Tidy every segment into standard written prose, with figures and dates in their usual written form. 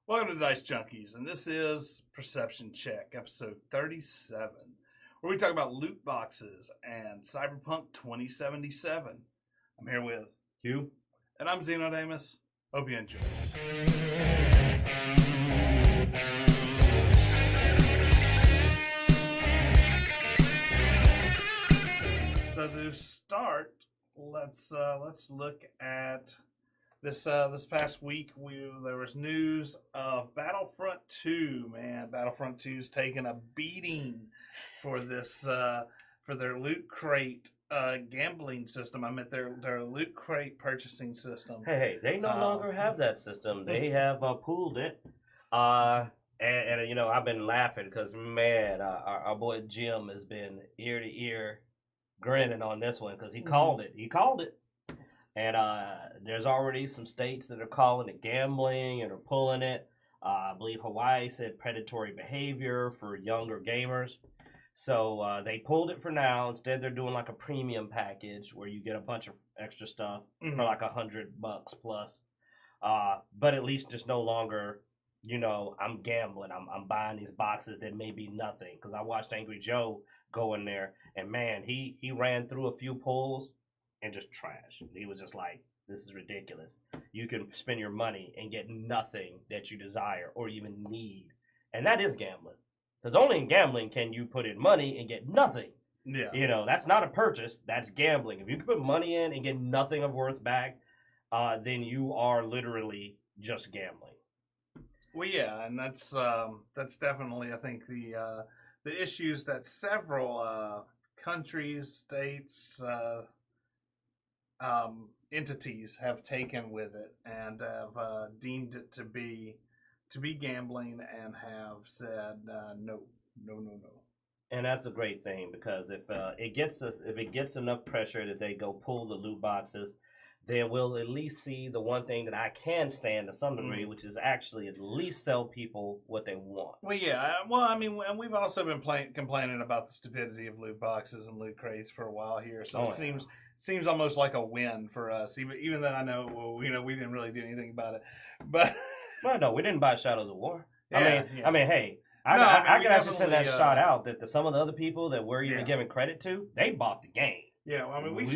Welcome to Dicejunkies, and this is Perception Check, episode 37, where we talk about loot boxes and Cyberpunk 2077. I'm here with Hugh? And I'm Xenodamus. Hope you enjoy. So to start, let's look at this past week. There was news of Battlefront 2. Man, Battlefront 2's taking a beating for this for their loot crate gambling system. I meant their loot crate purchasing system. Hey, they no longer have that system. They have pulled it. And you know, I've been laughing because, man, our boy Jim has been ear to ear grinning on this one because he called it. He called it. And there's already some states that are calling it gambling and are pulling it. I believe Hawaii said predatory behavior for younger gamers. So they pulled it for now. Instead, they're doing like a premium package where you get a bunch of extra stuff for like $100 plus. But at least it's no longer, you know, I'm gambling. I'm buying these boxes that may be nothing. Because I watched Angry Joe go in there, and man, he ran through a few pulls and just trash. He was just like, this is ridiculous. You can spend your money and get nothing that you desire or even need. And that is gambling. Because only in gambling can you put in money and get nothing. Yeah. You know, that's not a purchase. That's gambling. If you can put money in and get nothing of worth back, then you are literally just gambling. Well, yeah, and that's definitely, I think, the issues that several countries, states, entities have taken with it and have deemed it to be gambling and have said no. And that's a great thing because if it gets enough pressure that they go pull the loot boxes, then we'll at least see the one thing that I can stand to some degree, which is actually at least sell people what they want. Well, yeah. Well, I mean, and we've also been complaining about the stupidity of loot boxes and loot crates for a while here. So it seems almost like a win for us, even though I know, well, you know, we didn't really do anything about it. But well, no, we didn't buy Shadows of War. Yeah, I mean, hey. I can actually send that shot out that some of the other people that we're even giving credit to, they bought the game. Yeah, well, I mean, we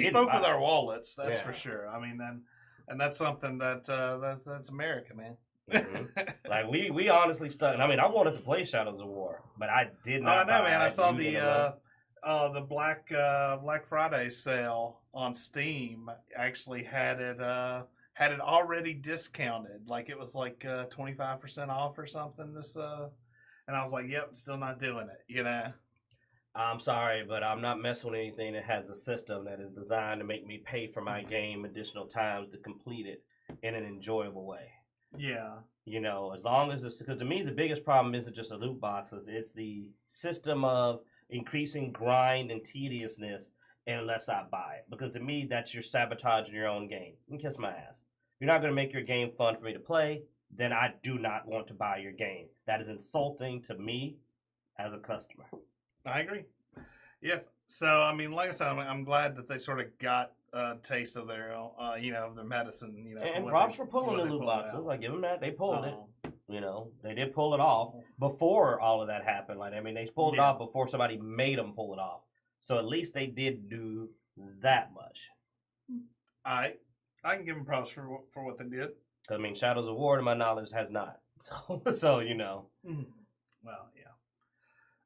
spoke with our wallets, that's for sure. I mean, and that's something that's America, man. Mm-hmm. Like we honestly stuck. I mean, I wanted to play Shadows of War, but I did not. I know, man. I saw the Black Friday sale on Steam. Actually had it already discounted, like it was like 25% off or something. And I was like, yep, still not doing it, you know. I'm sorry, but I'm not messing with anything that has a system that is designed to make me pay for my game additional times to complete it in an enjoyable way. Yeah. You know, as long as it's, because to me the biggest problem isn't just the loot boxes, it's the system of increasing grind and tediousness unless I buy it. Because to me, that's your sabotaging your own game. You can kiss my ass. If you're not going to make your game fun for me to play, then I do not want to buy your game. That is insulting to me as a customer. I agree. Yes. So, I mean, like I said, I'm glad that they sort of got a taste of their, of their medicine. You know, and props for pulling the loot boxes. I give them that. They pulled it. You know, they did pull it off before all of that happened. Like, I mean, they pulled it off before somebody made them pull it off. So at least they did do that much. I can give them props for what they did. I mean, Shadows of War, to my knowledge, has not. So you know. Well, yeah.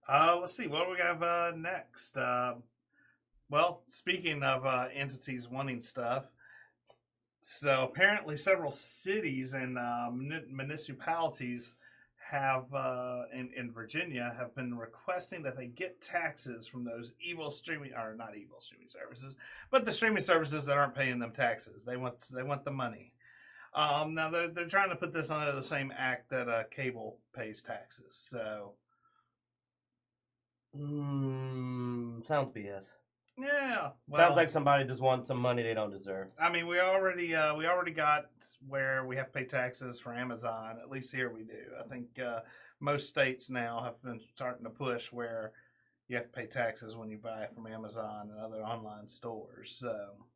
Let's see. What do we have next? Well, speaking of entities wanting stuff, so apparently several cities and municipalities have in Virginia have been requesting that they get taxes from those not evil streaming services, but the streaming services that aren't paying them taxes. They want the money. Now they're trying to put this under the same act that cable pays taxes. So. Sounds BS. Yeah, well, sounds like somebody just wants some money they don't deserve. I mean, we already got where we have to pay taxes for Amazon. At least here we do. I think most states now have been starting to push where you have to pay taxes when you buy from Amazon and other online stores. So,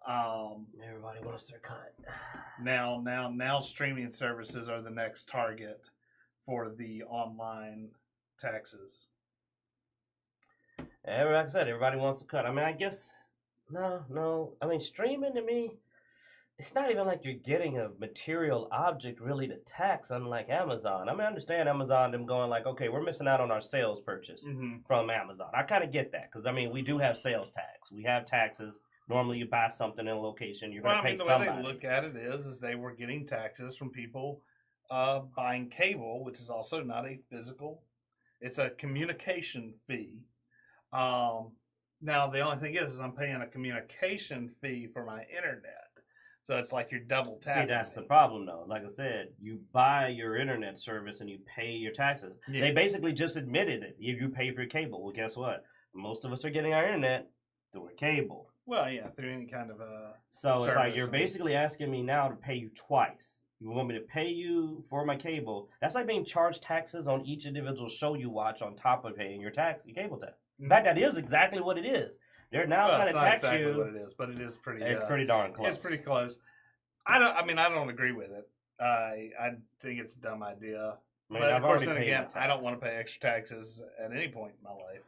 Everybody wants their cut. Now, streaming services are the next target for the online taxes. And like I said, everybody wants a cut. I mean, I guess no. I mean, streaming to me, it's not even like you're getting a material object really to tax, unlike Amazon. I mean, I understand Amazon them going like, okay, we're missing out on our sales purchase from Amazon. I kind of get that because I mean, we do have sales tax. We have taxes. Normally, you buy something in a location, you're going to pay somebody. The way they look at it is they were getting taxes from people buying cable, which is also not a physical. It's a communication fee. Now the only thing is I'm paying a communication fee for my internet. So it's like you're double taxing. See, that's the problem, though. Like I said, you buy your internet service and you pay your taxes. Yes. They basically just admitted it. You pay for your cable. Well, guess what? Most of us are getting our internet through a cable. Well, yeah, through any kind of So it's like you're basically asking me now to pay you twice. You want me to pay you for my cable? That's like being charged taxes on each individual show you watch on top of paying your cable tax. In fact, that is exactly what it is. They're now trying to tax exactly you. What it is, but it is pretty. It's pretty darn close. It's pretty close. I don't agree with it. I think it's a dumb idea. Man, but of course, then again, I don't want to pay extra taxes at any point in my life.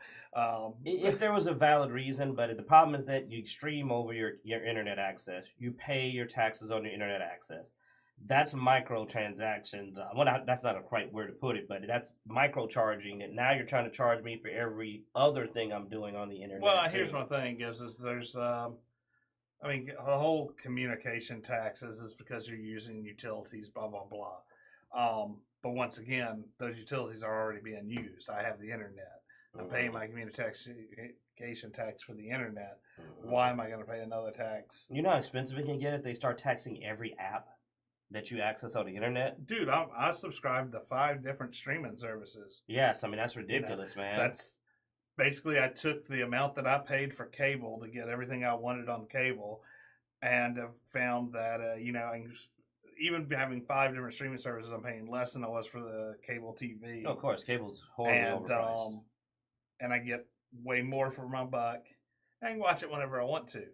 If there was a valid reason, but the problem is that you stream over your internet access. You pay your taxes on your internet access. That's microtransactions. That's not a right word to put it, but that's microcharging. And now you're trying to charge me for every other thing I'm doing on the internet. Well, here's my thing: is there's, the whole communication taxes is because you're using utilities, blah blah blah. But once again, those utilities are already being used. I have the internet. I'm paying my communication tax for the internet. Why am I going to pay another tax? You know how expensive it can get if they start taxing every app that you access on the internet? Dude, I subscribe to 5 different streaming services. Yes, I mean, that's ridiculous, man. That's basically, I took the amount that I paid for cable to get everything I wanted on cable and have found that, even having 5 different streaming services, I'm paying less than I was for the cable TV. Oh, of course, cable's horribly overpriced. And I get way more for my buck. I can watch it whenever I want to.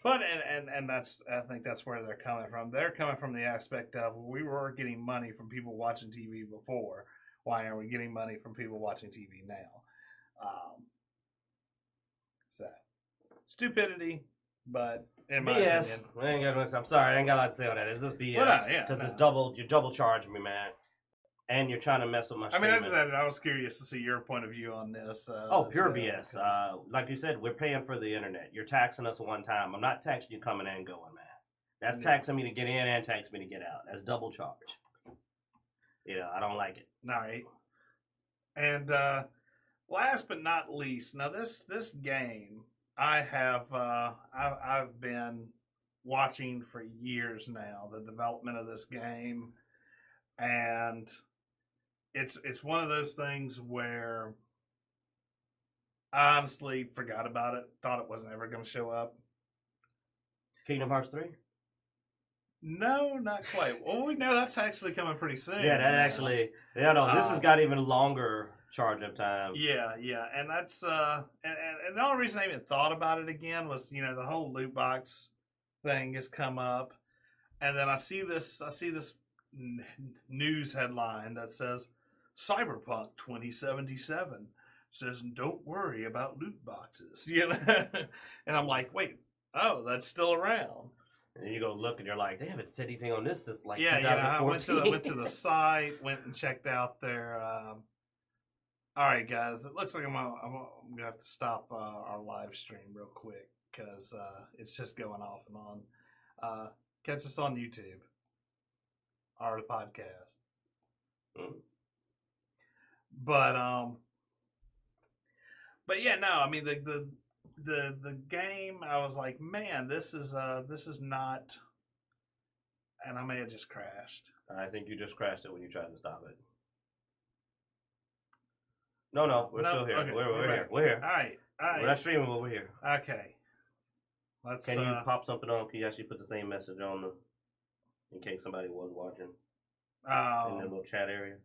But I think that's where they're coming from. They're coming from the aspect of we were getting money from people watching TV before. Why are we getting money from people watching TV now? So stupidity, but in my opinion, I'm sorry, I ain't got a lot to say on that. It's just BS. Because it's you're double charging me, man. And you're trying to mess with my streaming. I was curious to see your point of view on this. Pure BS. Like you said, we're paying for the internet. You're taxing us one time. I'm not taxing you coming and going, man. That's taxing me to get in and taxing me to get out. That's double charge. I don't like it. All right. And last but not least, now this game I have I've been watching for years now, the development of this game, and it's one of those things where I honestly forgot about it, thought it wasn't ever going to show up. Kingdom Hearts 3? No, not quite. Well, we know that's actually coming pretty soon. Yeah, that actually. Yeah, no, this has got even longer charge up time. Yeah, and that's and the only reason I even thought about it again was the whole loot box thing has come up, and then I see this news headline that says Cyberpunk 2077 says don't worry about loot boxes, and I'm like, wait, oh, that's still around. And you go look, and you're like, they haven't said anything on this since like 2014. I went to the site, went and checked out their. All right, guys, it looks like I'm gonna have to stop our live stream real quick because it's just going off and on. Catch us on YouTube or the podcast. But yeah, no, I mean the game, I was like, man, this is not, and I may have just crashed. I think you just crashed it when you tried to stop it. No, we're still here. Okay, we're here. We're here. All right. We're not streaming, but we're here. Okay. Can you pop something on? Can you actually put the same message on in case somebody was watching in the little chat area?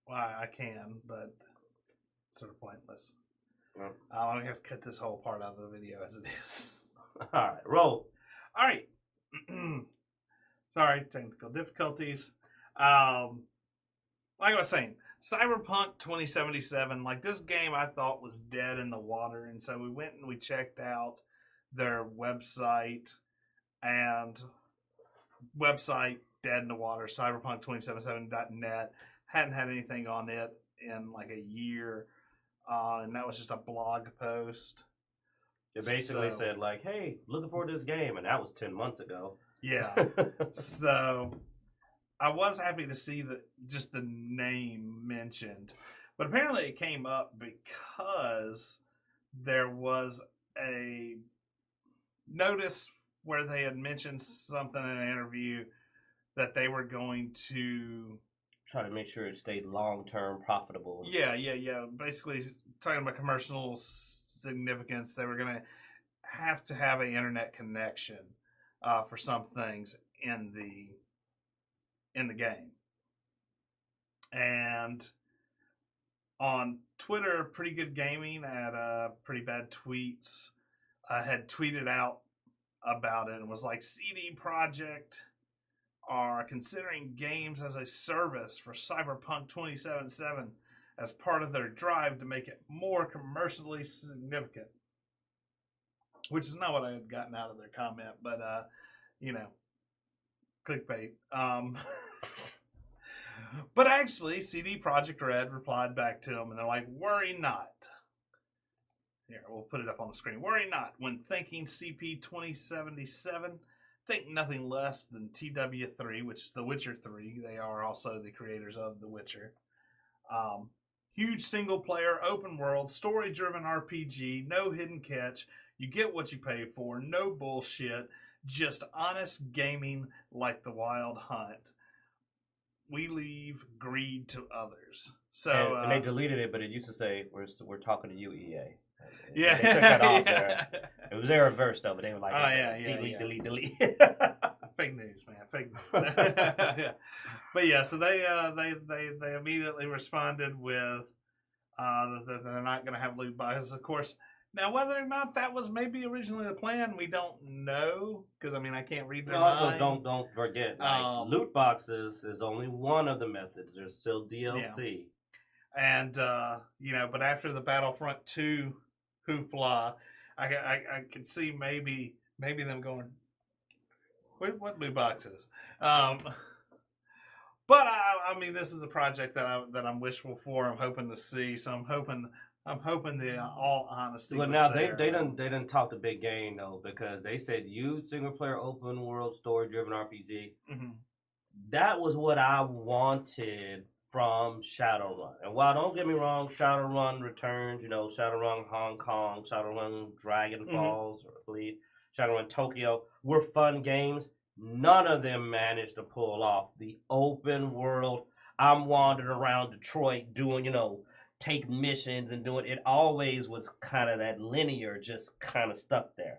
Well, I can, but it's sort of pointless. I'm gonna have to cut this whole part out of the video as it is. All right, roll. All right. Sorry, technical difficulties. Like I was saying, Cyberpunk 2077, like this game I thought was dead in the water. And so we went and we checked out their website and website dead in the water, cyberpunk2077.net. Hadn't had anything on it in like a year. And that was just a blog post. It basically said like, hey, looking forward to this game. And that was 10 months ago. Yeah. So I was happy to see just the name mentioned, but apparently it came up because there was a notice where they had mentioned something in an interview that they were going to try to make sure it stayed long-term profitable. Yeah. Basically, talking about commercial significance, they were going to have an internet connection for some things in the game. And on Twitter, Pretty Good Gaming had Pretty Bad Tweets had tweeted out about it and was like, CD Projekt are considering games as a service for Cyberpunk 2077 as part of their drive to make it more commercially significant. Which is not what I had gotten out of their comment, but clickbait. But actually, CD Projekt Red replied back to them, and they're like, worry not. Here, we'll put it up on the screen. Worry not. When thinking CP 2077, think nothing less than TW3, which is The Witcher 3. They are also the creators of The Witcher. Huge single-player, open-world, story-driven RPG, no hidden catch. You get what you pay for, no bullshit. Just honest gaming like the Wild Hunt. We leave greed to others. So and they deleted it, but it used to say, "We're talking to you, EA." Yeah, they took that off there. It was their reverse though, but they were like, delete. Fake news, man. Fake news. Yeah. But yeah, so they immediately responded with that they're not going to have loot boxes, of course. Now, whether or not that was maybe originally the plan, we don't know, because I mean, I can't read their mind. Also, don't forget, like, loot boxes is only one of the methods. There's still DLC. Yeah. And but after the Battlefront 2 hoopla, I could see maybe them going, what loot boxes? But I mean, this is a project that I'm wishful for. I'm hoping to see. So I'm hoping the all honesty. Well, now they didn't talk the big game though, because they said single player open world story driven RPG. Mm-hmm. That was what I wanted from Shadowrun. And while don't get me wrong, Shadowrun returns. Shadowrun Hong Kong, Shadowrun Dragon Falls, or I believe Shadowrun Tokyo were fun games. None of them managed to pull off the open world. I'm wandering around Detroit doing, take missions and doing it. Always was kind of that linear, just kind of stuck there.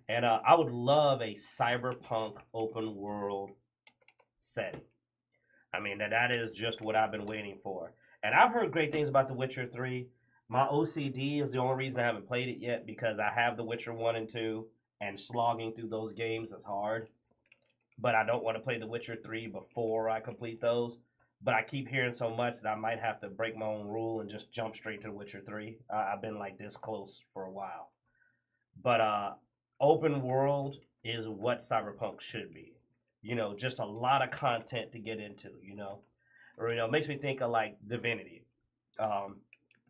And I would love a cyberpunk open world setting. I mean, that is just what I've been waiting for. And I've heard great things about The Witcher 3. My OCD is the only reason I haven't played it yet, because I have The Witcher 1 and 2, and slogging through those games is hard. But I don't want to play The Witcher 3 before I complete those. But I keep hearing so much that I might have to break my own rule and just jump straight to The Witcher 3. I've been like this close for a while. But open world is what Cyberpunk should be. Just a lot of content to get into, Or, it makes me think of like Divinity.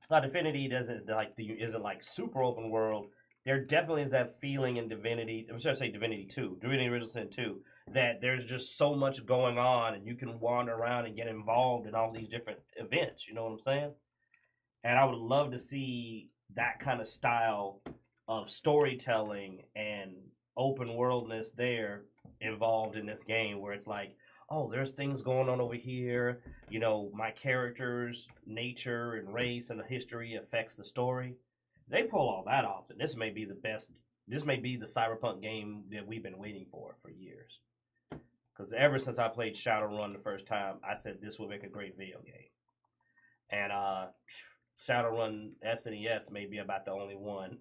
Divinity isn't like super open world. There definitely is that feeling in Divinity. I'm sorry, say Divinity 2, Divinity Original Sin 2, that there's just so much going on and you can wander around and get involved in all these different events. You know what I'm saying? And I would love to see that kind of style of storytelling and open worldness there involved in this game, where it's like, oh, there's things going on over here. My character's nature and race and history affects the story. They pull all that off, and this may be the best. This may be the Cyberpunk game that we've been waiting for years. Because ever since I played Shadowrun the first time, I said this would make a great video game. And Shadowrun SNES may be about the only one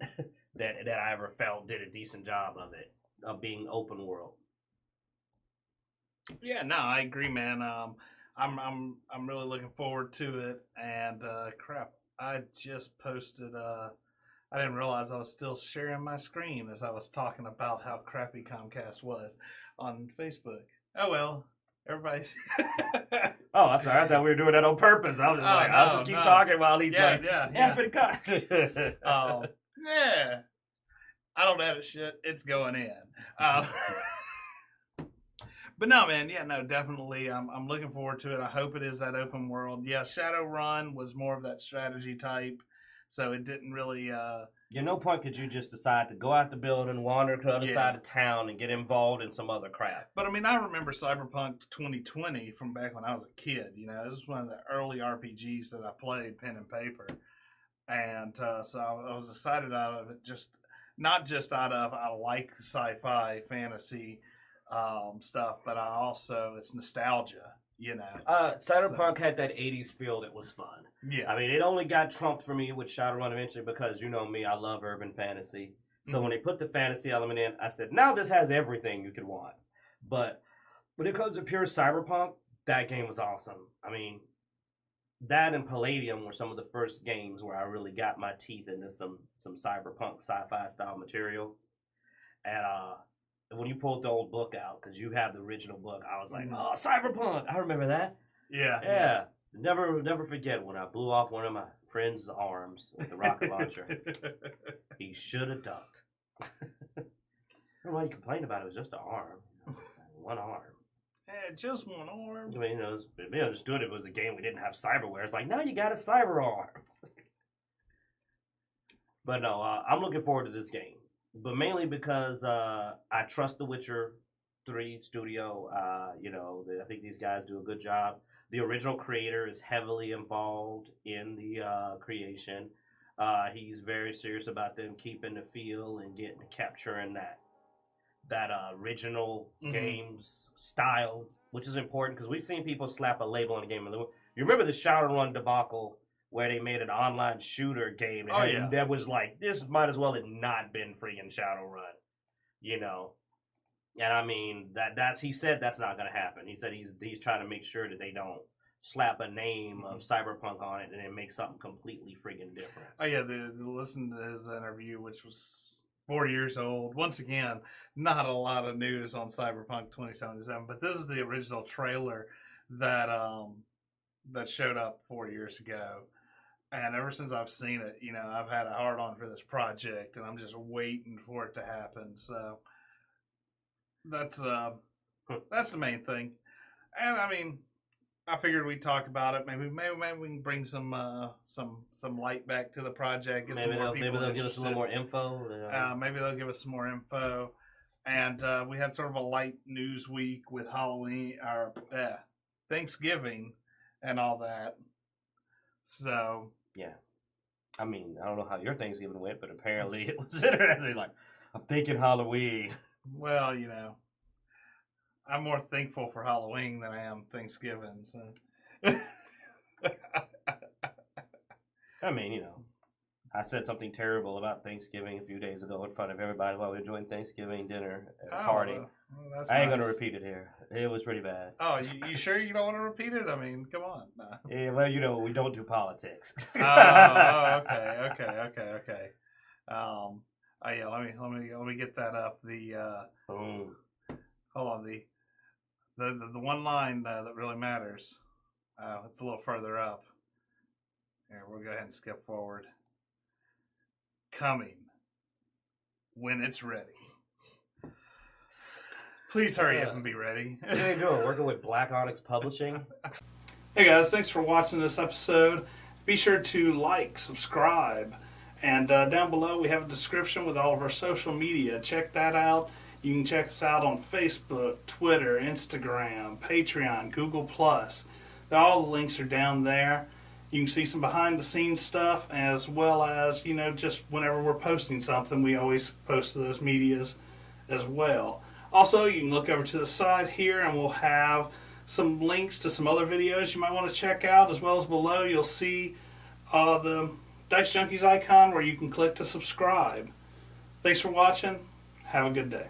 that I ever felt did a decent job of it, of being open world. Yeah, no, I agree, man. I'm really looking forward to it. And crap, I just posted. I didn't realize I was still sharing my screen as I was talking about how crappy Comcast was on Facebook. Oh well, everybody's. Oh, I'm sorry. I thought we were doing that on purpose. I was just like, I'll just keep talking while he's like, effing cut. Yeah. I don't edit shit. It's going in. But no, man. Yeah, no, definitely. I'm looking forward to it. I hope it is that open world. Yeah, Shadowrun was more of that strategy type, so it didn't really. At no point could you just decide to go out the building, wander to the other side of town, and get involved in some other crap. But I mean, I remember Cyberpunk 2020 from back when I was a kid. You know, it was one of the early RPGs that I played, pen and paper, and so I was excited out of it. Not just out of I like sci-fi fantasy stuff, but it's nostalgia. You know, Cyberpunk had that 80s feel that was fun. Yeah. I mean, it only got trumped for me with Shadowrun eventually because, you know me, I love urban fantasy. So when they put the fantasy element in, I said, now this has everything you could want. But when it comes to pure Cyberpunk, that game was awesome. I mean, that and Palladium were some of the first games where I really got my teeth into some Cyberpunk sci-fi style material. And when you pulled the old book out, because you have the original book, I was like, oh, Cyberpunk! I remember that. Yeah. Never forget when I blew off one of my friend's arms with the rocket launcher. He should have ducked. I don't know why you complained about it. It was just an arm. One arm. Yeah, just one arm. I mean, it'd be understood if it was a game we didn't have cyberware. It's like, now you got a cyber arm. But no, I'm looking forward to this game. But mainly because I trust The Witcher 3 studio. I think these guys do a good job. The original creator is heavily involved in the creation. He's very serious about them keeping the feel and capturing that original game's style, which is important because we've seen people slap a label on a game. You remember the Shadowrun debacle where they made an online shooter game that was like, this might as well have not been freaking Shadowrun, you know? And I mean, he said that's not going to happen. He said he's trying to make sure that they don't slap a name of Cyberpunk on it and then make something completely friggin' different. Oh yeah, listen to his interview, which was 4 years old. Once again, not a lot of news on Cyberpunk 2077, but this is the original trailer that showed up 4 years ago. And ever since I've seen it, you know, I've had a hard on for this project, and I'm just waiting for it to happen. So that's the main thing. And I mean, I figured we'd talk about it. Maybe we can bring some light back to the project. Maybe they'll give us a little more info. Maybe they'll give us some more info. And we had sort of a light news week with Halloween or Thanksgiving and all that. So yeah, I mean, I don't know how your Thanksgiving went, but apparently it was interesting. Like, I'm thinking Halloween. Well, you know, I'm more thankful for Halloween than I am Thanksgiving. So, I mean, you know, I said something terrible about Thanksgiving a few days ago in front of everybody while we were enjoying Thanksgiving dinner at a party. I ain't going to repeat it here. It was pretty bad. Oh, you sure you don't want to repeat it? I mean, come on. No. Yeah, well, you know, we don't do politics. Okay. Oh yeah, let me get that up. Hold on, the one line that really matters. It's a little further up. Here, we'll go ahead and skip forward. Coming when it's ready. Please hurry up and be ready. What are you doing? Working with Black Onyx Publishing? Hey guys, thanks for watching this episode. Be sure to like, subscribe, and down below we have a description with all of our social media. Check that out. You can check us out on Facebook, Twitter, Instagram, Patreon, Google+. All the links are down there. You can see some behind the scenes stuff, as well as, you know, just whenever we're posting something, we always post to those medias as well. Also, you can look over to the side here and we'll have some links to some other videos you might want to check out, as well as below you'll see the Dice Junkies icon where you can click to subscribe. Thanks for watching. Have a good day.